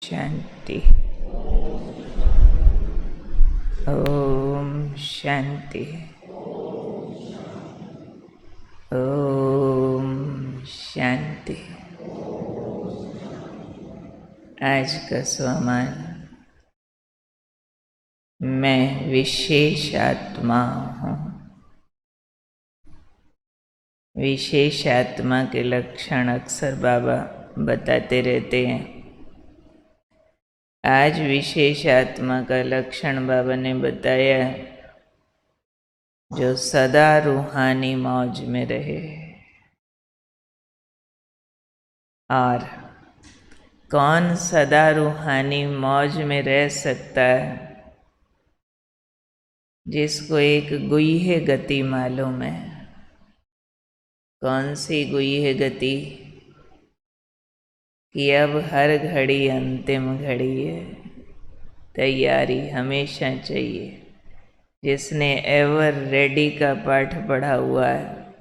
शांति। ओम शांति। ओम शांति। आज का स्वमान, मैं विशेष आत्मा हूँ। विशेष आत्मा के लक्षण अक्सर बाबा बताते रहते हैं। आज विशेष आत्मा का लक्षण बाबा ने बताया, जो सदा रूहानी मौज में रहे। और कौन सदा रूहानी मौज में रह सकता है? जिसको एक गुह्य गति मालूम है। कौन सी गुह्य गति? कि अब हर घड़ी अंतिम घड़ी है, तैयारी हमेशा चाहिए। जिसने एवर रेडी का पाठ पढ़ा हुआ है,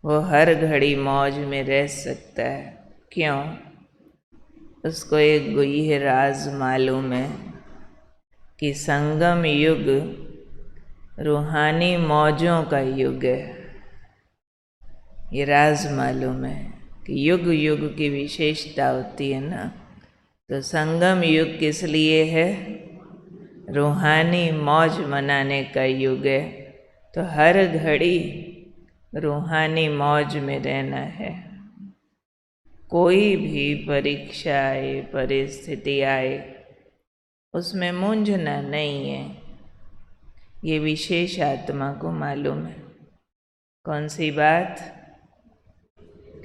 वो हर घड़ी मौज में रह सकता है। क्यों? उसको एक गुह्य राज मालूम है कि संगम युग रूहानी मौजों का युग है। ये राज मालूम है कि युग युग की विशेषता होती है ना। तो संगम युग किस लिए है? रूहानी मौज मनाने का युग है। तो हर घड़ी रूहानी मौज में रहना है। कोई भी परीक्षा आए, परिस्थिति आए, उसमें मूंझना नहीं है। ये विशेष आत्मा को मालूम है। कौन सी बात?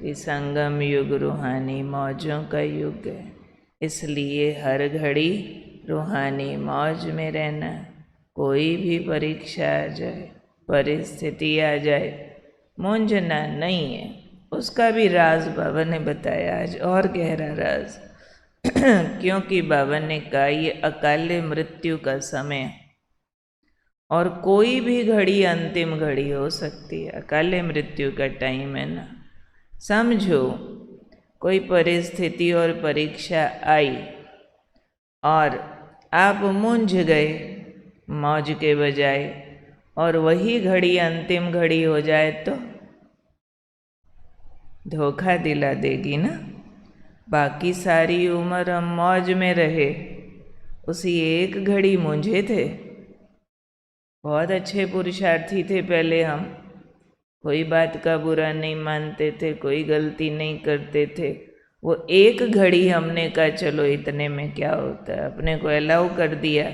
कि संगम युग रूहानी मौजों का युग है। इसलिए हर घड़ी रूहानी मौज में रहना। कोई भी परीक्षा आ जाए, परिस्थिति आ जाए, मूंझना नहीं है। उसका भी राज बाबा ने बताया आज, और गहरा राज। क्योंकि बाबा ने कहा ये अकाले मृत्यु का समय, और कोई भी घड़ी अंतिम घड़ी हो सकती है। अकाले मृत्यु का टाइम है ना। समझो, कोई परिस्थिति और परीक्षा आई और आप मूंझ गए मौज के बजाय, और वही घड़ी अंतिम घड़ी हो जाए तो धोखा दिला देगी ना। बाकी सारी उम्र हम मौज में रहे, उसी एक घड़ी मूंझे थे। बहुत अच्छे पुरुषार्थी थे पहले हम, कोई बात का बुरा नहीं मानते थे, कोई गलती नहीं करते थे। वो एक घड़ी हमने कहा चलो इतने में क्या होता है, अपने को अलाउ कर दिया।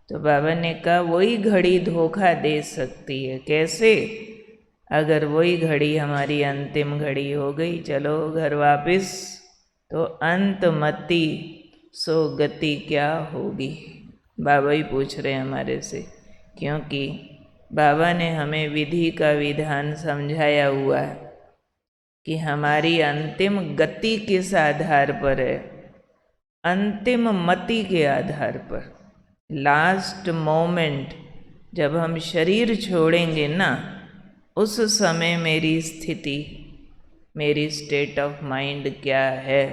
तो बाबा ने कहा वही घड़ी धोखा दे सकती है। कैसे? अगर वही घड़ी हमारी अंतिम घड़ी हो गई, चलो घर वापस, तो अंतमति सो गति क्या होगी? बाबा ही पूछ रहे हैं हमारे से। क्योंकि बाबा ने हमें विधि का विधान समझाया हुआ है कि हमारी अंतिम गति किस आधार पर है? अंतिम मति के आधार पर। लास्ट मोमेंट जब हम शरीर छोड़ेंगे ना, उस समय मेरी स्थिति, मेरी स्टेट ऑफ माइंड क्या है,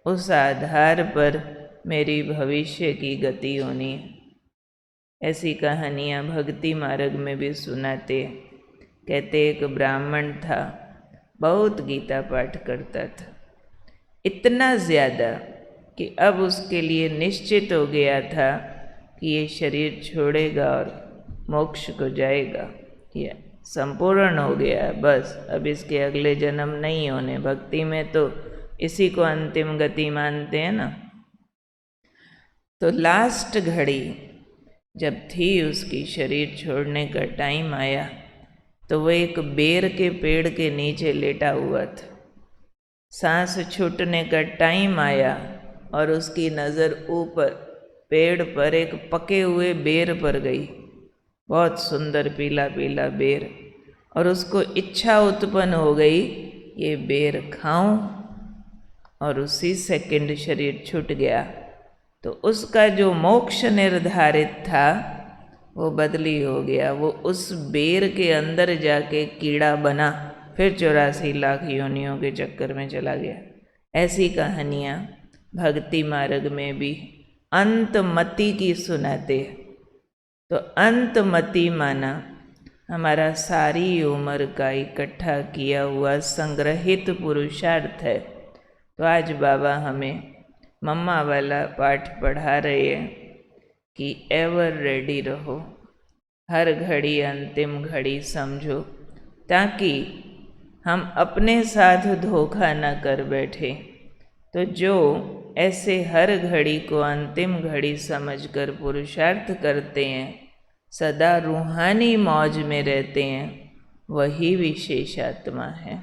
उस आधार पर मेरी भविष्य की गति होनी है। ऐसी कहानियाँ भक्ति मार्ग में भी सुनाते। कहते एक ब्राह्मण था, बहुत गीता पाठ करता था, इतना ज़्यादा कि अब उसके लिए निश्चित हो गया था कि ये शरीर छोड़ेगा और मोक्ष को जाएगा। ये संपूर्ण हो गया, बस अब इसके अगले जन्म नहीं होने। भक्ति में तो इसी को अंतिम गति मानते हैं ना। तो लास्ट घड़ी जब थी उसकी, शरीर छोड़ने का टाइम आया, तो वो एक बेर के पेड़ के नीचे लेटा हुआ था। सांस छूटने का टाइम आया और उसकी नज़र ऊपर पेड़ पर एक पके हुए बेर पर गई। बहुत सुंदर पीला पीला बेर। और उसको इच्छा उत्पन्न हो गई, ये बेर खाऊं, और उसी सेकंड शरीर छूट गया। तो उसका जो मोक्ष निर्धारित था वो बदली हो गया। वो उस बेर के अंदर जाके कीड़ा बना, फिर 84 लाख योनियों के चक्कर में चला गया। ऐसी कहानियाँ भक्ति मार्ग में भी अंतमति की सुनाते हैं। तो अंतमति माना हमारा सारी उम्र का इकट्ठा किया हुआ संग्रहित पुरुषार्थ है। तो आज बाबा हमें मम्मा वाला पाठ पढ़ा रहे हैं कि एवर रेडी रहो, हर घड़ी अंतिम घड़ी समझो, ताकि हम अपने साथ धोखा न कर बैठे। तो जो ऐसे हर घड़ी को अंतिम घड़ी समझकर पुरुषार्थ करते हैं, सदा रूहानी मौज में रहते हैं, वही विशेष आत्मा है।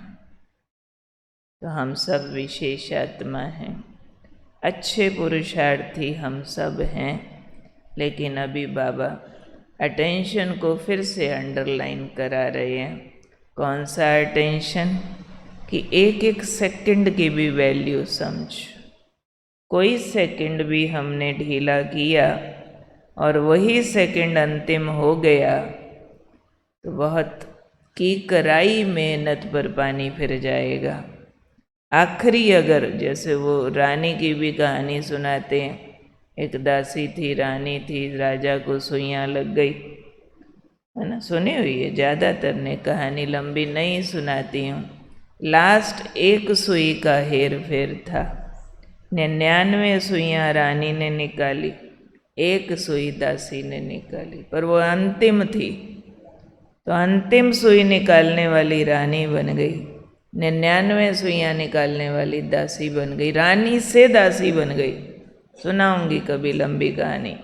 तो हम सब विशेष आत्मा हैं, अच्छे पुरुषार्थी हम सब हैं। लेकिन अभी बाबा अटेंशन को फिर से अंडरलाइन करा रहे हैं। कौन सा अटेंशन? कि एक एक सेकंड की भी वैल्यू समझ। कोई सेकंड भी हमने ढीला किया और वही सेकंड अंतिम हो गया तो बहुत कीकराई मेहनत पर पानी फिर जाएगा। आखिरी अगर, जैसे वो रानी की भी कहानी सुनाते हैं, एक दासी थी, रानी थी, राजा को सुइयाँ लग गई, है ना, सुनी हुई है, ज़्यादातर ने कहानी लंबी नहीं सुनाती हूँ। लास्ट एक सुई का हेर फेर था, 99 सुइयाँ रानी ने निकाली, एक सुई दासी ने निकाली, पर वो अंतिम थी। तो अंतिम सुई निकालने वाली रानी बन गई, 99 सुइयाँ निकालने वाली दासी बन गई, रानी से दासी बन गई। सुनाऊंगी कभी लंबी कहानी,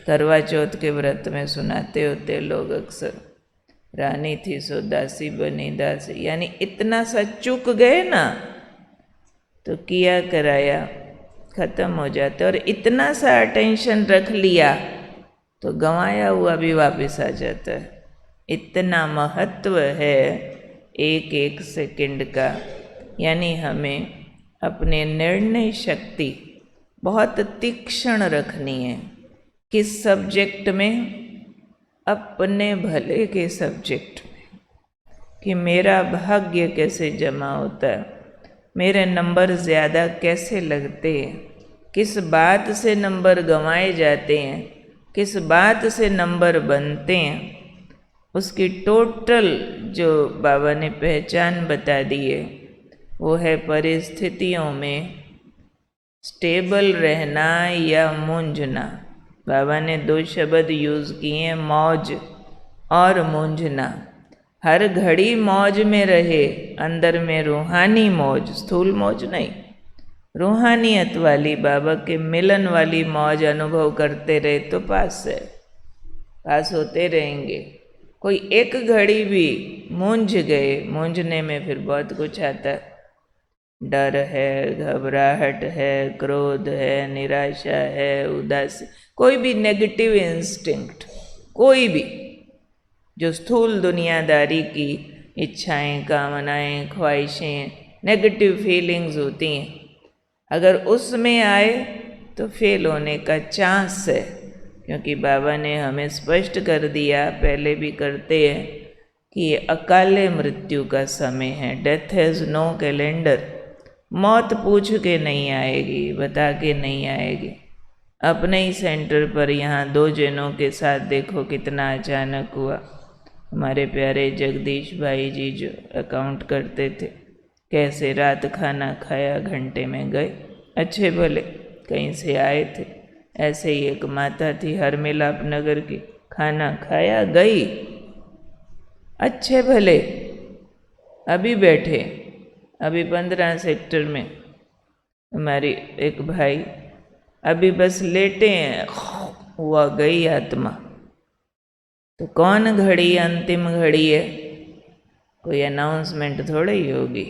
करवा चौथ के व्रत में सुनाते होते लोग अक्सर। रानी थी सो दासी बनी दासी, यानी इतना सा चूक गए ना तो किया कराया खत्म हो जाते, और इतना सा अटेंशन रख लिया तो गंवाया हुआ भी वापस आ जाता है। इतना महत्व है एक एक सेकंड का। यानी हमें अपने निर्णय शक्ति बहुत तीक्ष्ण रखनी है। किस सब्जेक्ट में? अपने भले के सब्जेक्ट में, कि मेरा भाग्य कैसे जमा होता है, मेरे नंबर ज़्यादा कैसे लगते हैं, किस बात से नंबर गंवाए जाते हैं, किस बात से नंबर बनते हैं, उसकी टोटल जो बाबा ने पहचान बता दी है वो है परिस्थितियों में स्टेबल रहना या मूंझना। बाबा ने 2 शब्द यूज़ किए, मौज और मूंझना। हर घड़ी मौज में रहे, अंदर में रूहानी मौज, स्थूल मौज नहीं, रूहानियत वाली, बाबा के मिलन वाली मौज अनुभव करते रहे तो पास है, पास होते रहेंगे। कोई एक घड़ी भी मूंझ गए, मूंझने में फिर बहुत कुछ आता है, डर है, घबराहट है, क्रोध है, निराशा है, उदासी, कोई भी नेगेटिव इंस्टिंक्ट, कोई भी जो स्थूल दुनियादारी की इच्छाएं, कामनाएं, ख्वाहिशें, नेगेटिव फीलिंग्स होती हैं, अगर उसमें आए तो फेल होने का चांस है। क्योंकि बाबा ने हमें स्पष्ट कर दिया, पहले भी करते हैं, कि ये अकाले मृत्यु का समय है। Death has no calendar. मौत पूछ के नहीं आएगी, बता के नहीं आएगी। अपने ही सेंटर पर यहाँ 2 जनों के साथ देखो कितना अचानक हुआ। हमारे प्यारे जगदीश भाई जी जो अकाउंट करते थे, कैसे रात खाना खाया, घंटे में गए, अच्छे भले कहीं से आए थे। ऐसे ही एक माता थी हरमिलाप नगर की, खाना खाया गई, अच्छे भले अभी बैठे। अभी 15 सेक्टर में हमारी एक भाई अभी बस लेटे हैं, हुआ गई आत्मा। तो कौन घड़ी अंतिम घड़ी है? कोई अनाउंसमेंट थोड़ी ही होगी,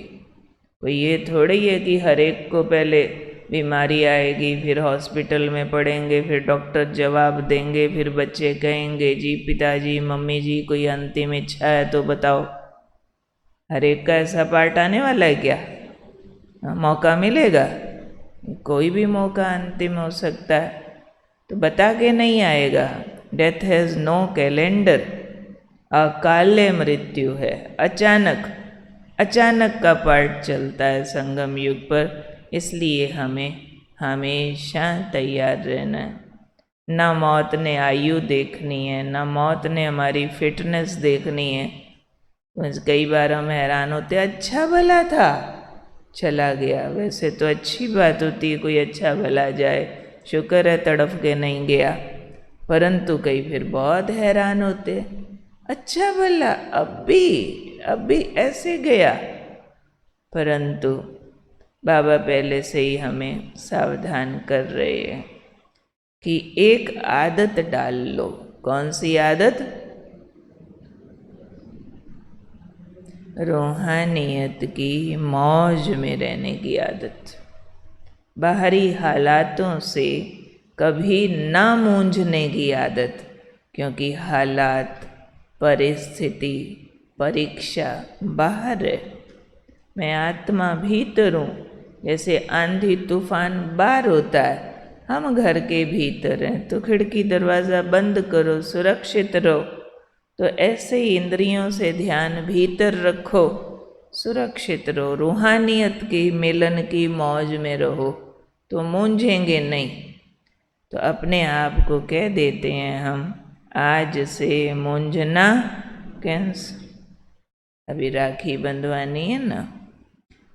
कोई ये थोड़ी है कि हर एक को पहले बीमारी आएगी, फिर हॉस्पिटल में पड़ेंगे, फिर डॉक्टर जवाब देंगे, फिर बच्चे कहेंगे जी पिताजी मम्मी जी कोई अंतिम इच्छा है तो बताओ। हर एक का ऐसा पार्ट आने वाला है क्या? मौका मिलेगा? कोई भी मौका अंतिम हो सकता है, तो बता के नहीं आएगा। Death has no calendar. अकाले मृत्यु है, अचानक, अचानक का पार्ट चलता है संगम युग पर। इसलिए हमें हमेशा तैयार रहना है। ना मौत ने आयु देखनी है, ना मौत ने हमारी फिटनेस देखनी है। बस कई बार हम हैरान होते, अच्छा भला था चला गया। वैसे तो अच्छी बात होती है कोई अच्छा भला जाए, शुक्र है तड़फ के नहीं गया। परंतु कई फिर बहुत हैरान होते, अच्छा भला अब भी ऐसे गया। परंतु बाबा पहले से ही हमें सावधान कर रहे हैं कि एक आदत डाल लो। कौन सी आदत? रूहानियत की मौज में रहने की आदत। बाहरी हालातों से कभी ना मूंझने की आदत, क्योंकि हालात, परिस्थिति, परीक्षा बाहर है। मैं आत्मा भीतर हूँ। जैसे आंधी तूफान बाहर होता है, हम घर के भीतर हैं, तो खिड़की दरवाज़ा बंद करो, सुरक्षित रहो। तो ऐसे ही इंद्रियों से ध्यान भीतर रखो, सुरक्षित रहो, रूहानियत की मिलन की मौज में रहो, तो मूंझेंगे नहीं। तो अपने आप को कह देते हैं हम, आज से मूंझना कैंसल। अभी राखी बंधवानी है ना,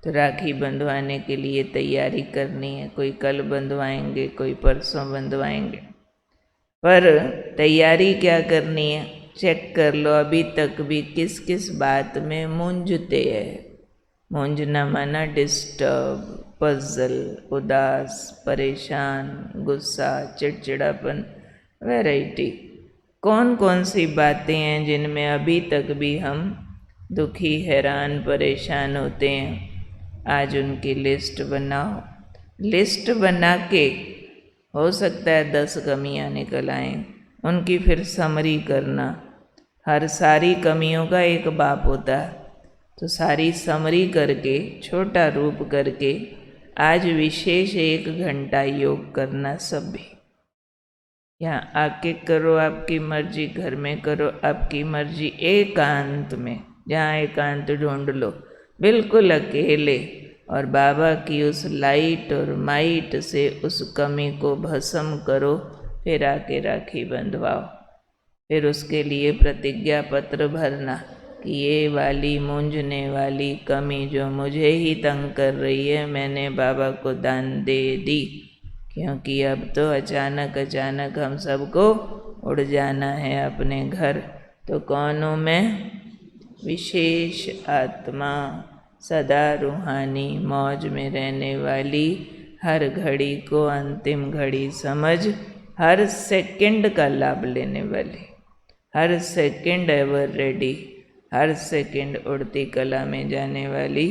तो राखी बंधवाने के लिए तैयारी करनी है। कोई कल बंधवाएंगे, कोई परसों बंधवाएंगे, पर तैयारी क्या करनी है चेक कर लो। अभी तक भी किस किस बात में मूंझते हैं। मूंझना माना डिस्टर्ब, पजल, उदास, परेशान, गुस्सा, चिड़चिड़ापन, वैरायटी। कौन कौन सी बातें हैं जिनमें अभी तक भी हम दुखी, हैरान, परेशान होते हैं। आज उनकी लिस्ट बनाओ। लिस्ट बना के हो सकता है 10 कमियां निकल आएँ, उनकी फिर समरी करना। हर सारी कमियों का एक बाप होता है, तो सारी समरी करके, छोटा रूप करके आज विशेष 1 घंटा योग करना। सब भी यहाँ आके करो, आपकी मर्जी, घर में करो आपकी मर्जी, एकांत में, जहाँ एकांत ढूंढ लो, बिल्कुल अकेले। और बाबा की उस लाइट और माइट से उस कमी को भस्म करो, फिर आके राखी बंधवाओ। फिर उसके लिए प्रतिज्ञा पत्र भरना कि ये वाली मूंझने वाली कमी जो मुझे ही तंग कर रही है, मैंने बाबा को दान दे दी। क्योंकि अब तो अचानक अचानक हम सबको उड़ जाना है अपने घर। तो कौन हूँ मैं? विशेष आत्मा, सदा रूहानी मौज में रहने वाली, हर घड़ी को अंतिम घड़ी समझ, हर सेकंड का लाभ लेने वाली, हर सेकंड एवर रेडी, हर सेकंड उड़ती कला में जाने वाली।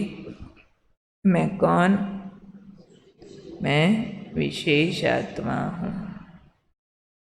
मैं कौन? मैं विशेष आत्मा हूँ।